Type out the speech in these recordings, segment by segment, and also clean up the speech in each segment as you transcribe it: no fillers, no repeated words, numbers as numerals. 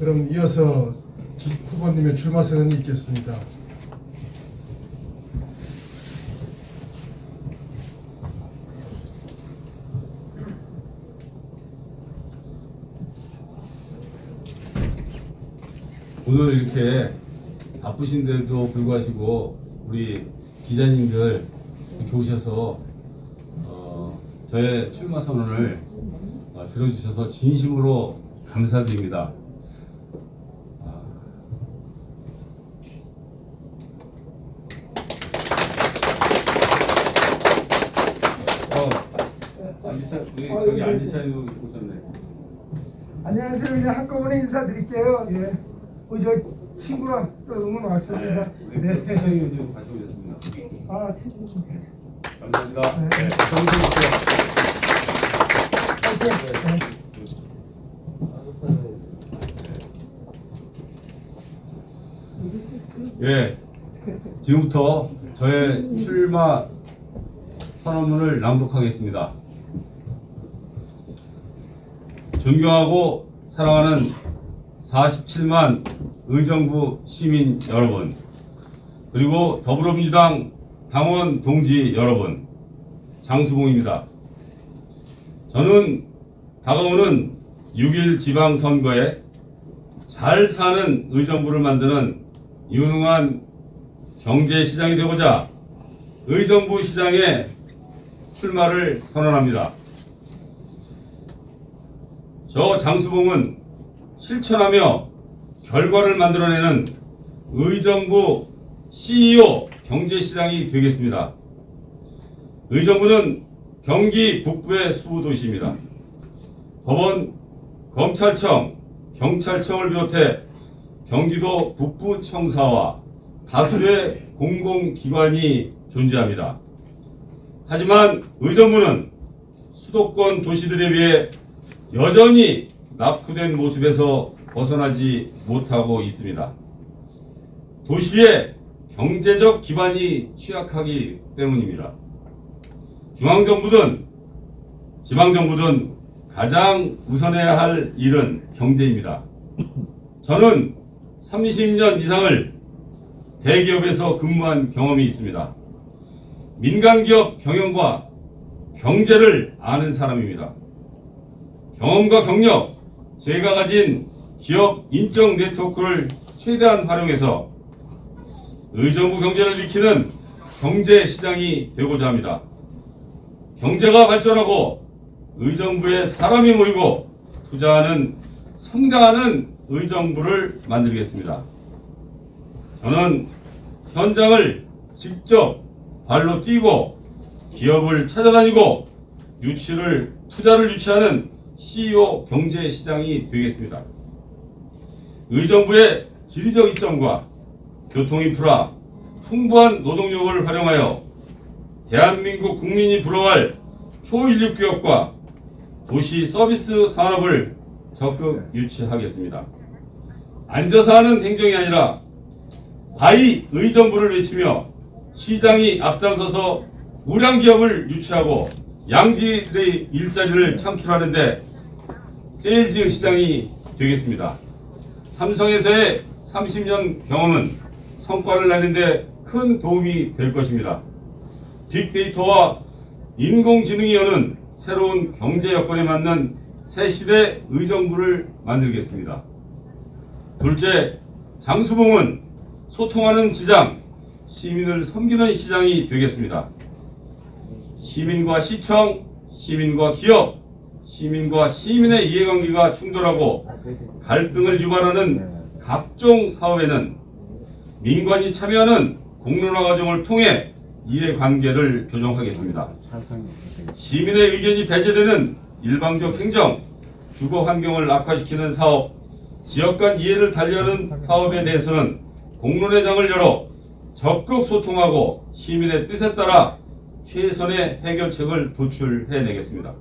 그럼 이어서 후보님의 출마 선언이 있겠습니다. 오늘 이렇게 바쁘신데도 불구하시고 우리 기자님들 이렇게 오셔서 저의 출마 선언을 들어주셔서 진심으로 감사드립니다. 저기 안지찬이 오셨네. 안녕하세요. 이제 한꺼번에 인사드릴게요. 예. 저 친구랑 또 응원 왔습니다. 네. 최정희 좀 같이 오셨습니다. 아, 친구. 감사합니다. 네. 네. 정리 주세요. 예. 지금부터 저의 출마 선언문을 낭독하겠습니다. 존경하고 사랑하는 47만 의정부 시민 여러분, 그리고 더불어민주당 당원 동지 여러분, 장수봉입니다. 저는 다가오는 6.1 지방선거에 잘 사는 의정부를 만드는 유능한 경제시장이 되고자 의정부 시장에 출마를 선언합니다. 저 장수봉은 실천하며 결과를 만들어내는 의정부 CEO 경제시장이 되겠습니다. 의정부는 경기 북부의 수도시입니다. 법원, 검찰청, 경찰청을 비롯해 경기도 북부청사와 다수의 공공기관이 존재합니다. 하지만 의정부는 수도권 도시들에 비해 여전히 낙후된 모습에서 벗어나지 못하고 있습니다. 도시의 경제적 기반이 취약하기 때문입니다. 중앙정부든 지방정부든 가장 우선해야 할 일은 경제입니다. 저는 30년 이상을 대기업에서 근무한 경험이 있습니다. 민간기업 경영과 경제를 아는 사람입니다. 경험과 경력, 제가 가진 기업 인적 네트워크를 최대한 활용해서 의정부 경제를 일으키는 경제시장이 되고자 합니다. 경제가 발전하고 의정부에 사람이 모이고 투자하는 성장하는 의정부를 만들겠습니다. 저는 현장을 직접 발로 뛰고 기업을 찾아다니고 투자를 유치하는 CEO 경제시장이 되겠습니다. 의정부의 지리적 이점과 교통인프라, 풍부한 노동력을 활용하여 대한민국 국민이 부러워할 초인력 기업과 도시 서비스 산업을 적극 유치하겠습니다. 앉아서 하는 행정이 아니라 과히 의정부를 외치며 시장이 앞장서서 우량기업을 유치하고 양질의 일자리를 창출하는데 세일즈 시장이 되겠습니다. 삼성에서의 30년 경험은 성과를 내는데 큰 도움이 될 것입니다. 빅데이터와 인공지능이 여는 새로운 경제 여건에 맞는 새시대 의정부를 만들겠습니다. 둘째, 장수봉은 소통하는 시장, 시민을 섬기는 시장이 되겠습니다. 시민과 시청, 시민과 기업, 시민과 시민의 이해관계가 충돌하고 갈등을 유발하는 각종 사업에는 민관이 참여하는 공론화 과정을 통해 이해관계를 교정하겠습니다. 시민의 의견이 배제되는 일방적 행정, 주거 환경을 악화시키는 사업, 지역 간 이해를 달리하는 사업에 대해서는 공론회장을 열어 적극 소통하고 시민의 뜻에 따라 최선의 해결책을 도출해내겠습니다.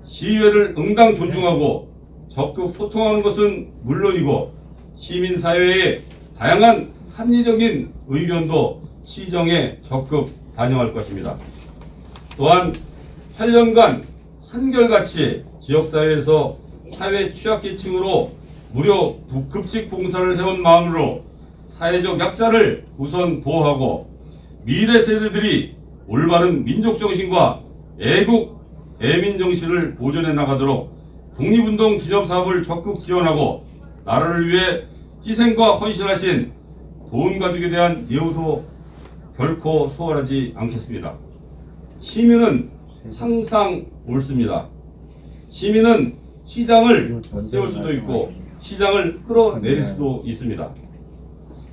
시의회를 응당 존중하고 적극 소통하는 것은 물론이고 시민사회의 다양한 합리적인 의견도 시정에 적극 반영할 것입니다. 또한 8년간 한결같이 지역사회에서 사회 취약계층으로 무료 급식 봉사를 해온 마음으로 사회적 약자를 우선 보호하고 미래 세대들이 올바른 민족 정신과 애국, 애민 정신을 보존해 나가도록 독립운동 기념사업을 적극 지원하고 나라를 위해 희생과 헌신하신 도원 가족에 대한 예우도 결코 소홀하지 않겠습니다. 시민은 항상 옳습니다. 시민은 시장을 세울 수도 있고 시장을 끌어내릴 수도 있습니다.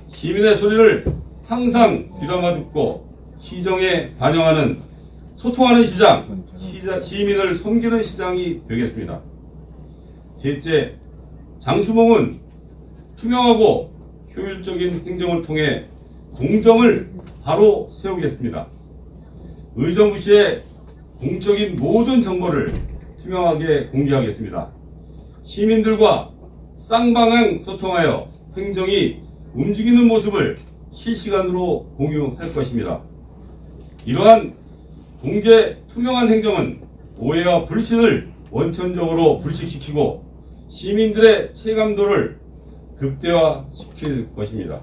시민의 소리를 항상 귀담아 듣고 시정에 반영하는 소통하는 시장, 시민을 섬기는 시장이 되겠습니다. 셋째, 장수봉은 투명하고 효율적인 행정을 통해 공정을 바로 세우겠습니다. 의정부시의 공적인 모든 정보를 투명하게 공개하겠습니다. 시민들과 쌍방향 소통하여 행정이 움직이는 모습을 실시간으로 공유할 것입니다. 이러한 공개 투명한 행정은 오해와 불신을 원천적으로 불식시키고 시민들의 체감도를 극대화시킬 것입니다.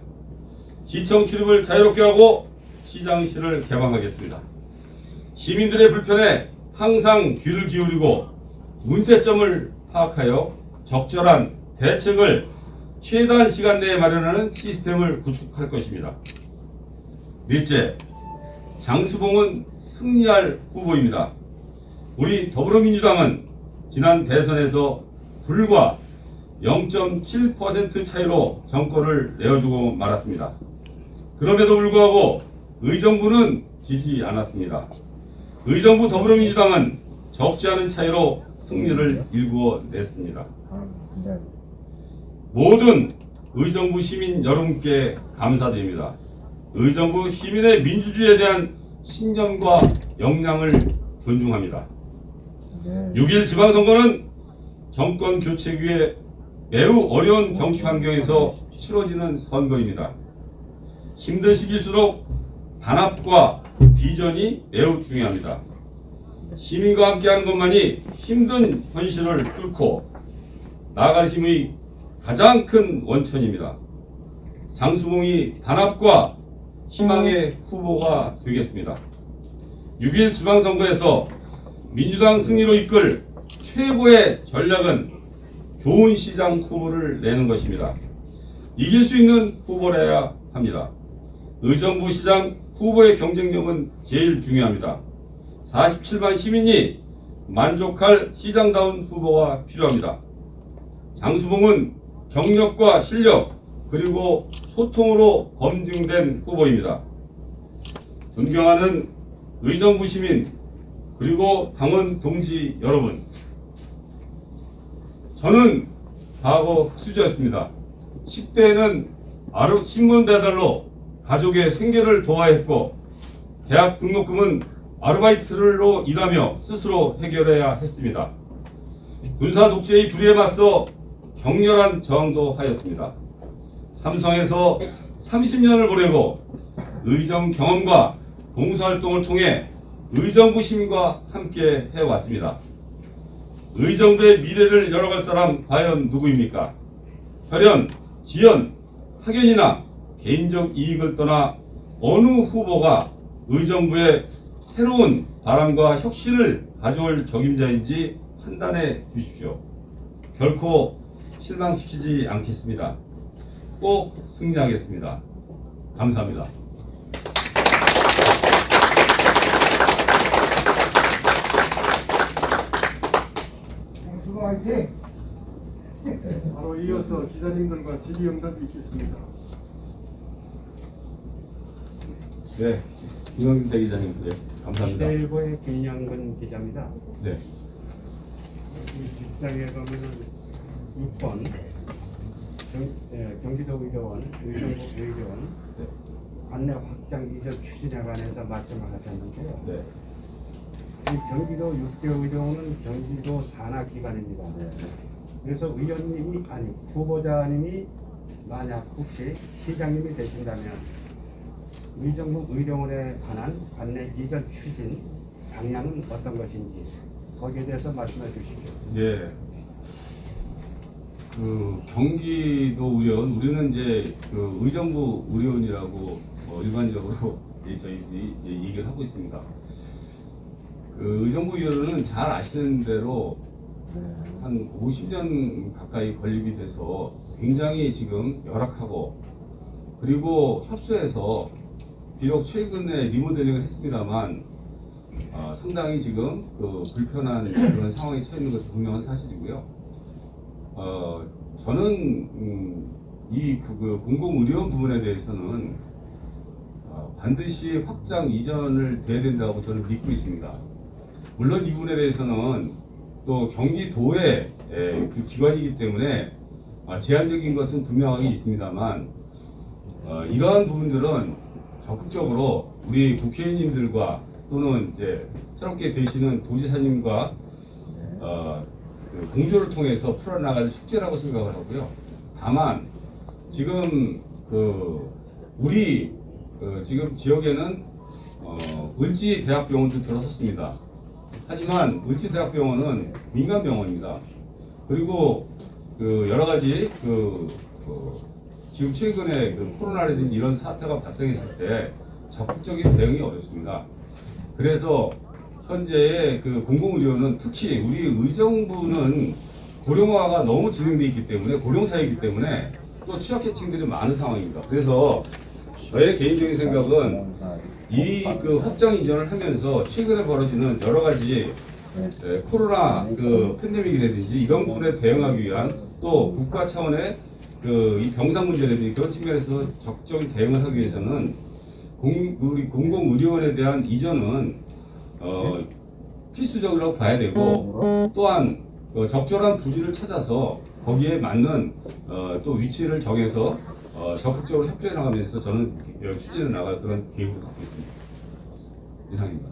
시청 출입을 자유롭게 하고 시장실을 개방하겠습니다. 시민들의 불편에 항상 귀를 기울이고 문제점을 파악하여 적절한 대책을 최단 시간 내에 마련하는 시스템을 구축할 것입니다. 넷째, 장수봉은 승리할 후보입니다. 우리 더불어민주당은 지난 대선에서 불과 0.7% 차이로 정권을 내어주고 말았습니다. 그럼에도 불구하고 의정부는 지지 않았습니다. 의정부 더불어민주당은 적지 않은 차이로 승리를 일구어냈습니다. 모든 의정부 시민 여러분께 감사드립니다. 의정부 시민의 민주주의에 대한 신념과 역량을 존중합니다. 6.1 지방선거는 정권 교체 위에 매우 어려운 정치 환경에서 치러지는 선거입니다. 힘든 시기일수록 단합과 비전이 매우 중요합니다. 시민과 함께하는 것만이 힘든 현실을 뚫고 나아갈 힘의 가장 큰 원천입니다. 장수봉이 단합과 희망의 후보가 되겠습니다. 6.1 지방선거에서 민주당 승리로 이끌 최고의 전략은 좋은 시장 후보를 내는 것입니다. 이길 수 있는 후보라야 합니다. 의정부 시장 후보의 경쟁력은 제일 중요합니다. 47만 시민이 만족할 시장다운 후보가 필요합니다. 장수봉은 경력과 실력 그리고 소통으로 검증된 후보입니다. 존경하는 의정부 시민 그리고 당원 동지 여러분, 저는 과거 흑수저였습니다. 10대에는 신문 배달로 가족의 생계를 도와야 했고 대학 등록금은 아르바이트로 일하며 스스로 해결해야 했습니다. 군사 독재의 불의에 맞서 격렬한 저항도 하였습니다. 삼성에서 30년을 보내고 의정 경험과 봉사활동을 통해 의정부 시민과 함께 해왔습니다. 의정부의 미래를 열어갈 사람 과연 누구입니까? 혈연, 지연, 학연이나 개인적 이익을 떠나 어느 후보가 의정부에 새로운 바람과 혁신을 가져올 적임자인지 판단해 주십시오. 결코 실망시키지 않겠습니다. 꼭 승리하겠습니다. 감사합니다. 수고 화이팅! 바로 이어서 기자님들과 질의응답이 있겠습니다. 네, 김영진 대기자님, 네, 감사합니다. 시대일보의 김영근 기자입니다. 네, 직장에 가면은 6번 경기도 의료원, 의정부 의료원 네. 관내 확장 이전 추진에 관해서 말씀을 하셨는데요. 네, 이 경기도 6개 의료원은 경기도 산하기관입니다. 그래서 의원님이 아니 후보자님이 만약 혹시 시장님이 되신다면 의정부 의료원에 관한 관내 이전 추진 방향은 어떤 것인지 거기에 대해서 말씀해 주시죠. 네. 그 경기도 의료원, 우리는 이제 그 의정부 의료원이라고 일반적으로 저희들이 얘기를 하고 있습니다. 그 의정부 의료원은 잘 아시는 대로 한 50년 가까이 건립이 돼서 굉장히 지금 열악하고, 그리고 협소해서 비록 최근에 리모델링을 했습니다만 상당히 지금 그 불편한 그런 상황에 처해 있는 것은 분명한 사실이고요. 저는 그 공공의료원 부분에 대해서는 반드시 확장 이전을 돼야 된다고 저는 믿고 있습니다. 물론 이 부분에 대해서는 또 경기도의 그 기관이기 때문에 제한적인 것은 분명하게 있습니다만 이러한 부분들은 적극적으로 우리 국회의원님들과 또는 이제 새롭게 되시는 도지사님과 그 공조를 통해서 풀어나갈 숙제라고 생각을 하고요. 다만 지금 우리 지금 지역에는 을지대학병원도 들어섰습니다. 하지만 을지대학병원은 민간병원입니다. 그리고 여러 가지 지금 최근에 코로나라든지 이런 사태가 발생했을 때 적극적인 대응이 어렵습니다. 그래서 현재의 공공의료는 특히 우리 의정부는 고령화가 너무 진행되어 있기 때문에, 고령사회이기 때문에 또 취약계층들이 많은 상황입니다. 그래서 저의 개인적인 생각은 이 확장 이전을 하면서 최근에 벌어지는 여러 가지 코로나 팬데믹이라든지 이런 부분에 대응하기 위한, 또 국가 차원의 이 병상 문제라든지 그런 측면에서 적극적인 대응을 하기 위해서는 우리 공공의료원에 대한 이전은 필수적이라고 봐야 되고, 또한 적절한 부지를 찾아서 거기에 맞는 또 위치를 정해서 적극적으로 협조해 나가면서 저는 추진해 나갈 그런 계획을 갖고 있습니다. 이상입니다.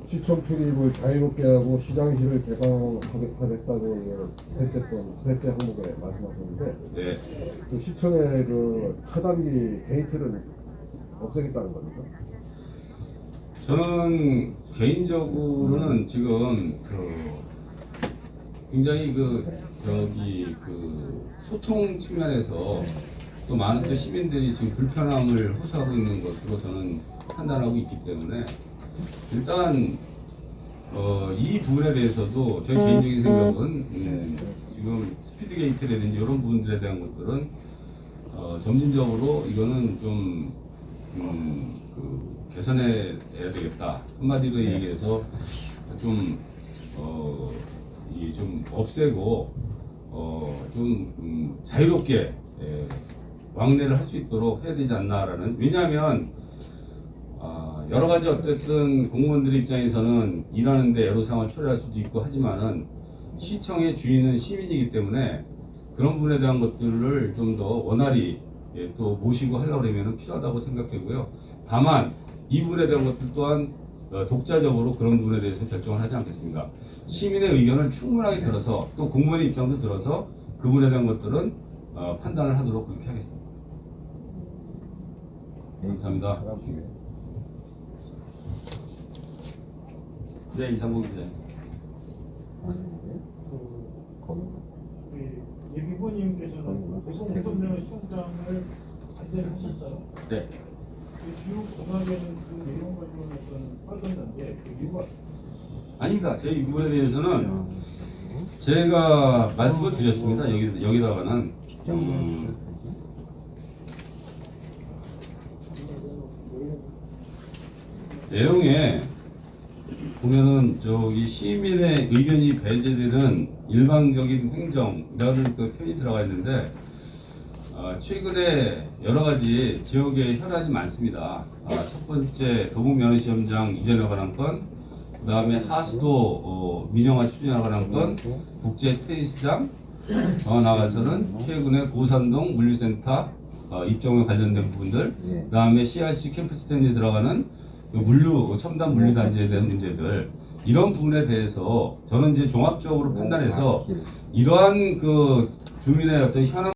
시청 출입을 자유롭게 하고 시장실을 개방하겠다고 셋째 항목에 말씀하셨는데, 네. 그 시청의 차단기 게이트를 없애겠다는 겁니까? 저는 개인적으로는 지금 굉장히 소통 측면에서 또 많은 또 시민들이 지금 불편함을 호소하고 있는 것으로 저는 판단하고 있기 때문에 일단 이 부분에 대해서도 제 개인적인 생각은 지금 스피드 게이트라든지 이런 부분들에 대한 것들은 점진적으로 이거는 좀 개선해야 되겠다. 한마디로 얘기해서 좀 없애고 좀 자유롭게 왕래를 할 수 있도록 해야 되지 않나라는. 왜냐하면 여러 가지 어쨌든 공무원들의 입장에서는 일하는데 애로사항을 초래할 수도 있고 하지만은 시청의 주인은 시민이기 때문에 그런 부분에 대한 것들을 좀 더 원활히 또 모시고 하려고 하면 필요하다고 생각되고요. 다만 이 부분에 대한 것들 또한 독자적으로 그런 부분에 대해서 결정을 하지 않겠습니다. 시민의 의견을 충분하게 들어서 또 공무원의 입장도 들어서 그 부분에 대한 것들은 판단을 하도록 그렇게 하겠습니다. 감사합니다. 네, 이상복 기자님. 예비후보님께서는 공공운동장 시청장을 반대를 하셨어요. 네. 주요 공학에는 이런 과정에서는 빠졌는데 그 이유가 아닙니다. 제 이 부분에 대해서는 제가 말씀을 드렸습니다. 여기다가는 내용에 보면은 시민의 의견이 배제되는 일방적인 행정이라는 표현이 들어가 있는데 최근에 여러 가지 지역에 현안이 많습니다. 첫 번째 도봉면허시험장 이전에 관한 건, 그 다음에 하수도 민영화 추진에 관한 건, 국제 테니스장, 더 나아가서는 최근에 고산동 물류센터 입점에 관련된 부분들, 그 다음에 CRC 캠프스탠드에 들어가는 첨단 물류단지에 대한 문제들, 이런 부분에 대해서 저는 이제 종합적으로 판단해서 이러한 주민의 어떤 현황